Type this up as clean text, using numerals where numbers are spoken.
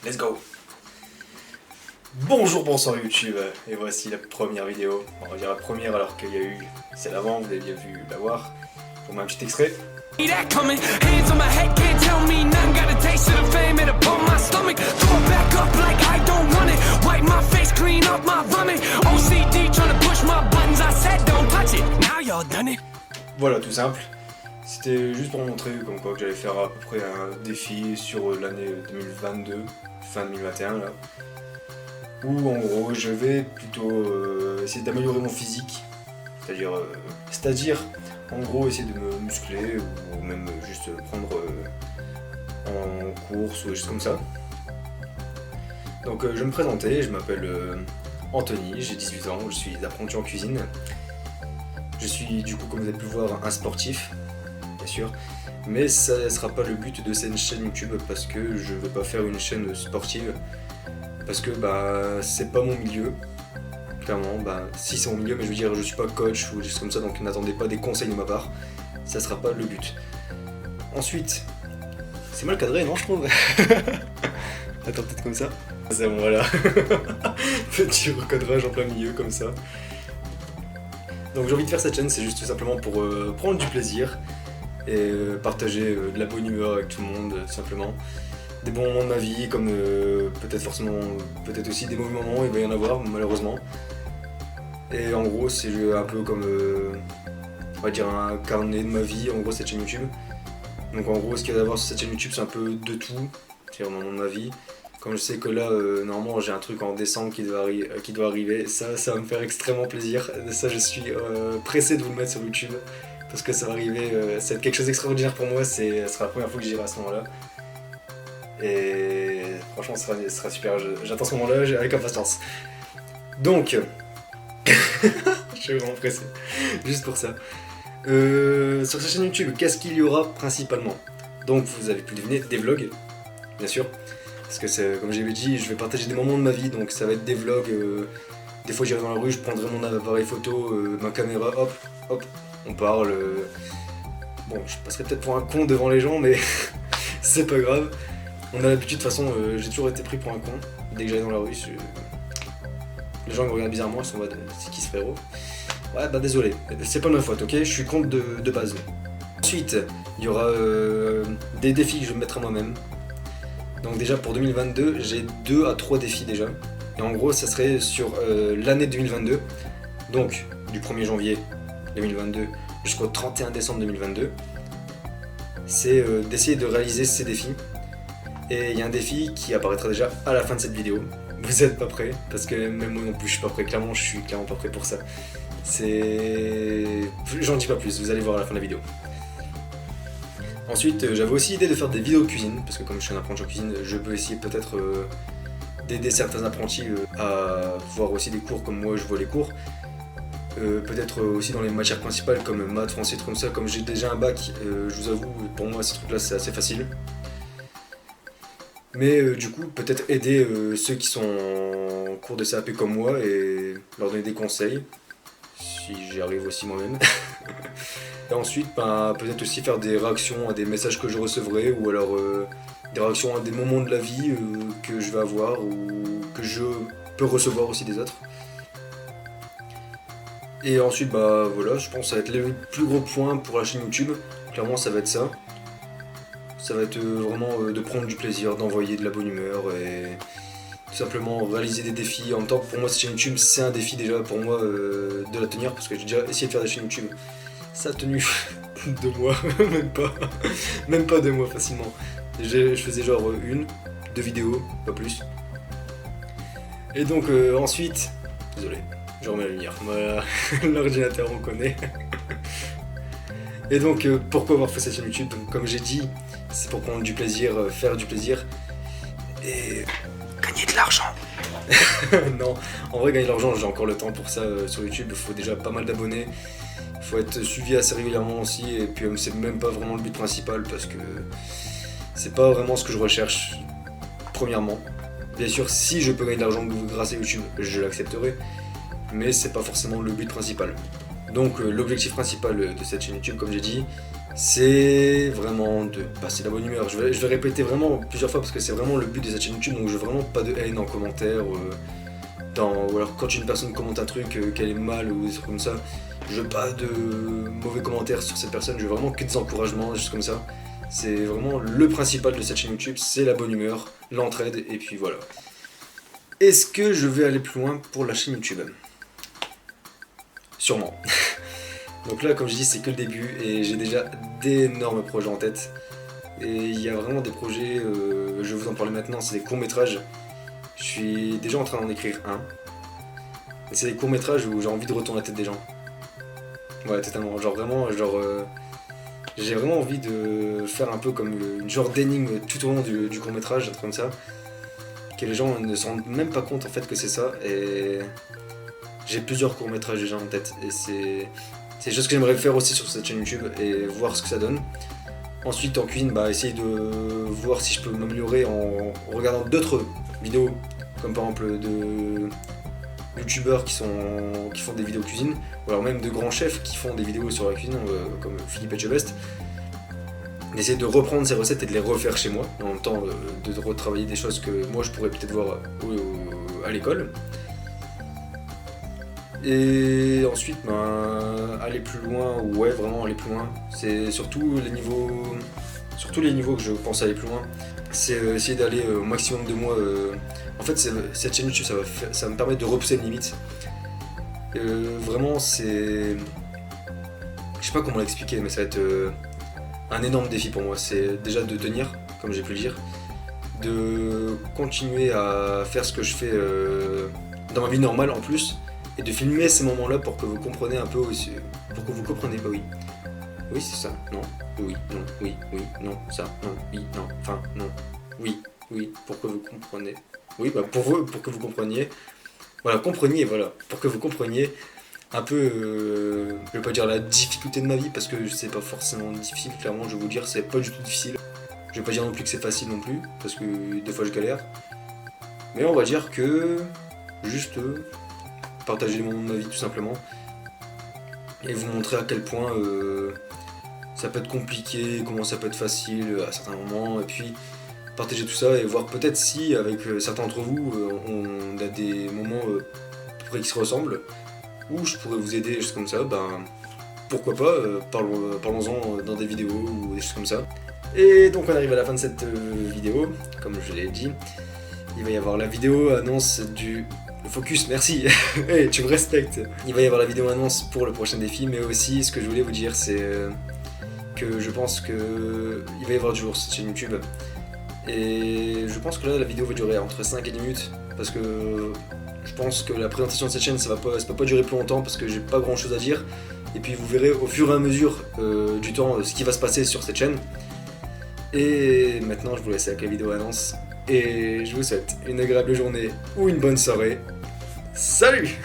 Let's go. Bonjour, bonsoir YouTube, et voici la première vidéo. On va dire la première alors qu'il y a eu celle avant, vous avez bien vu la voir. Je vous mets un petit extrait. Voilà, tout simple. C'était juste pour montrer comme quoi que j'allais faire à peu près un défi sur l'année 2022, fin 2021 là. Où en gros je vais plutôt essayer d'améliorer mon physique. C'est-à-dire en gros essayer de me muscler ou même juste prendre en course ou des choses comme ça. Donc je vais me présenter, je m'appelle Anthony, j'ai 18 ans, je suis apprenti en cuisine. Je suis du coup, comme vous avez pu le voir, un sportif, bien sûr, mais ça ne sera pas le but de cette chaîne YouTube parce que je ne veux pas faire une chaîne sportive parce que c'est pas mon milieu, clairement. Si c'est mon milieu, mais je veux dire, je suis pas coach ou juste comme ça, donc n'attendez pas des conseils de ma part, ça sera pas le but. Ensuite, c'est mal cadré, non, je trouve. Attends, peut-être comme ça. C'est bon, voilà. Petit recadrage en plein milieu, comme ça. Donc j'ai envie de faire cette chaîne, c'est juste tout simplement pour prendre du plaisir et partager de la bonne humeur avec tout le monde, tout simplement. Des bons moments de ma vie, comme peut-être aussi des mauvais moments, il va y en avoir malheureusement. Et en gros c'est un peu comme, on va dire, un carnet de ma vie, en gros, cette chaîne YouTube. Donc en gros ce qu'il y a d'avoir sur cette chaîne YouTube, c'est un peu de tout, c'est vraiment de ma vie. Comme je sais que là, normalement, j'ai un truc en décembre qui doit arriver, ça va me faire extrêmement plaisir. Ça, je suis pressé de vous le mettre sur YouTube, parce que ça va arriver, ça va être quelque chose d'extraordinaire pour moi, ça sera la première fois que j'irai à ce moment-là. Et franchement, ce sera super, j'attends ce moment-là avec impatience. Donc, je suis vraiment pressé, juste pour ça. Sur cette chaîne YouTube, qu'est-ce qu'il y aura principalement? Donc, vous avez pu deviner, des vlogs, bien sûr. Parce que comme j'avais dit, je vais partager des moments de ma vie, donc ça va être des vlogs. Des fois j'irai dans la rue, je prendrai mon appareil photo, ma caméra, hop, on parle. Bon, je passerai peut-être pour un con devant les gens, mais c'est pas grave. On a l'habitude, de toute façon, j'ai toujours été pris pour un con. Dès que j'allais dans la rue, les gens me regardent bizarrement, ils sont en mode, c'est qui ce frérot? Ouais, désolé, c'est pas ma faute, ok? Je suis con de base. Ensuite, il y aura des défis que je vais me mettre à moi-même. Donc déjà pour 2022, j'ai 2 à 3 défis déjà. Et en gros, ça serait sur l'année 2022. Donc du 1er janvier 2022 jusqu'au 31 décembre 2022. C'est d'essayer de réaliser ces défis. Et il y a un défi qui apparaîtra déjà à la fin de cette vidéo. Vous êtes pas prêts, parce que même moi non plus je suis pas prêt. Clairement, je suis clairement pas prêt pour ça. J'en dis pas plus, vous allez voir à la fin de la vidéo. Ensuite, j'avais aussi l'idée de faire des vidéos de cuisine, parce que comme je suis un apprenti en cuisine, je peux essayer peut-être d'aider certains apprentis à voir aussi des cours comme moi je vois les cours. Peut-être aussi dans les matières principales comme maths, français, trucs comme ça. Comme j'ai déjà un bac, je vous avoue, pour moi ces trucs-là c'est assez facile. Mais du coup, peut-être aider ceux qui sont en cours de CAP comme moi et leur donner des conseils, si j'y arrive aussi moi-même. Et ensuite, peut-être aussi faire des réactions à des messages que je recevrai, ou alors des réactions à des moments de la vie que je vais avoir ou que je peux recevoir aussi des autres. Et ensuite, voilà, je pense que ça va être le plus gros point pour la chaîne YouTube. Clairement, ça va être ça. Ça va être vraiment de prendre du plaisir, d'envoyer de la bonne humeur et tout simplement réaliser des défis. En même temps, pour moi, cette chaîne YouTube, c'est un défi déjà pour moi de la tenir, parce que j'ai déjà essayé de faire des chaînes YouTube. Ça a tenu 2 mois, même pas 2 mois facilement. Je faisais genre 1, 2 vidéos, pas plus. Et donc ensuite, désolé, je remets la lumière, voilà, l'ordinateur on connaît. Et donc pourquoi avoir fait cette chaîne YouTube? Donc comme j'ai dit, c'est pour prendre du plaisir, faire du plaisir et gagner de l'argent. Non, en vrai gagner de l'argent, j'ai encore le temps pour ça sur YouTube, il faut déjà pas mal d'abonnés. Il faut être suivi assez régulièrement aussi, et puis c'est même pas vraiment le but principal parce que c'est pas vraiment ce que je recherche premièrement. Bien sûr, si je peux gagner de l'argent grâce à YouTube, je l'accepterai, mais c'est pas forcément le but principal. Donc l'objectif principal de cette chaîne YouTube, comme j'ai dit, c'est vraiment de passer la bonne humeur. Je vais répéter vraiment plusieurs fois parce que c'est vraiment le but de cette chaîne YouTube, donc je veux vraiment pas de haine en commentaire, ou alors quand une personne commente un truc, qu'elle est mal ou des trucs comme ça, je veux pas de mauvais commentaires sur cette personne, je veux vraiment que des encouragements, juste comme ça. C'est vraiment le principal de cette chaîne YouTube, c'est la bonne humeur, l'entraide, et puis voilà. Est-ce que je vais aller plus loin pour la chaîne YouTube? Sûrement. Donc là, comme je dis, c'est que le début et j'ai déjà d'énormes projets en tête. Et il y a vraiment des projets, je vais vous en parler maintenant, c'est des courts-métrages. Je suis déjà en train d'en écrire un. Et c'est des courts-métrages où j'ai envie de retourner la tête des gens. Ouais, totalement. Genre vraiment, j'ai vraiment envie de faire un peu comme une genre d'énigme tout au long du court-métrage, un truc comme ça. Que les gens ne se rendent même pas compte en fait que c'est ça. Et j'ai plusieurs courts-métrages déjà en tête. Et c'est des choses que j'aimerais faire aussi sur cette chaîne YouTube et voir ce que ça donne. Ensuite en cuisine, essayer de voir si je peux m'améliorer en regardant d'autres vidéos, comme par exemple de youtubeurs qui font des vidéos cuisine, ou alors même de grands chefs qui font des vidéos sur la cuisine, comme Philippe Etchebest. D'essayer de reprendre ces recettes et de les refaire chez moi, en même temps de retravailler des choses que moi je pourrais peut-être voir à l'école. Et ensuite, aller plus loin, ouais, vraiment aller plus loin. C'est surtout les niveaux que je pense aller plus loin. C'est essayer d'aller au maximum de moi. En fait, cette chaîne YouTube, ça va me permettre de repousser les limites. Vraiment, c'est. Je sais pas comment l'expliquer, mais ça va être un énorme défi pour moi. C'est déjà de tenir, comme j'ai pu le dire, de continuer à faire ce que je fais dans ma vie normale en plus. Et de filmer ces moments-là pour que vous compreniez un peu aussi. Pour que vous compreniez, oui. Oui, c'est ça, non, oui, non, oui, non, ça, non, oui, non, enfin, non, oui, pour que vous compreniez. Oui, pour que vous compreniez. Voilà, pour que vous compreniez un peu, je vais pas dire la difficulté de ma vie, parce que c'est pas forcément difficile, clairement, je vais vous dire, c'est pas du tout difficile. Je vais pas dire non plus que c'est facile non plus, parce que des fois je galère. Mais on va dire que, juste, partager les moments de ma vie tout simplement et vous montrer à quel point ça peut être compliqué, comment ça peut être facile à certains moments, et puis partager tout ça et voir peut-être si avec certains d'entre vous on a des moments à peu près qui se ressemblent, où je pourrais vous aider juste comme ça, pourquoi pas, parlons-en dans des vidéos ou des choses comme ça. Et donc on arrive à la fin de cette vidéo, comme je l'ai dit, il va y avoir la vidéo annonce du... Le focus, merci. Hey, tu me respectes. Il va y avoir la vidéo annonce pour le prochain défi, mais aussi ce que je voulais vous dire, c'est que je pense que il va y avoir du jour sur cette chaîne YouTube. Et je pense que là, la vidéo va durer entre 5 et 10 minutes, parce que je pense que la présentation de cette chaîne, ça peut pas durer plus longtemps, parce que j'ai pas grand chose à dire. Et puis vous verrez au fur et à mesure du temps ce qui va se passer sur cette chaîne. Et maintenant, je vous laisse avec la vidéo annonce. Et je vous souhaite une agréable journée ou une bonne soirée. Salut!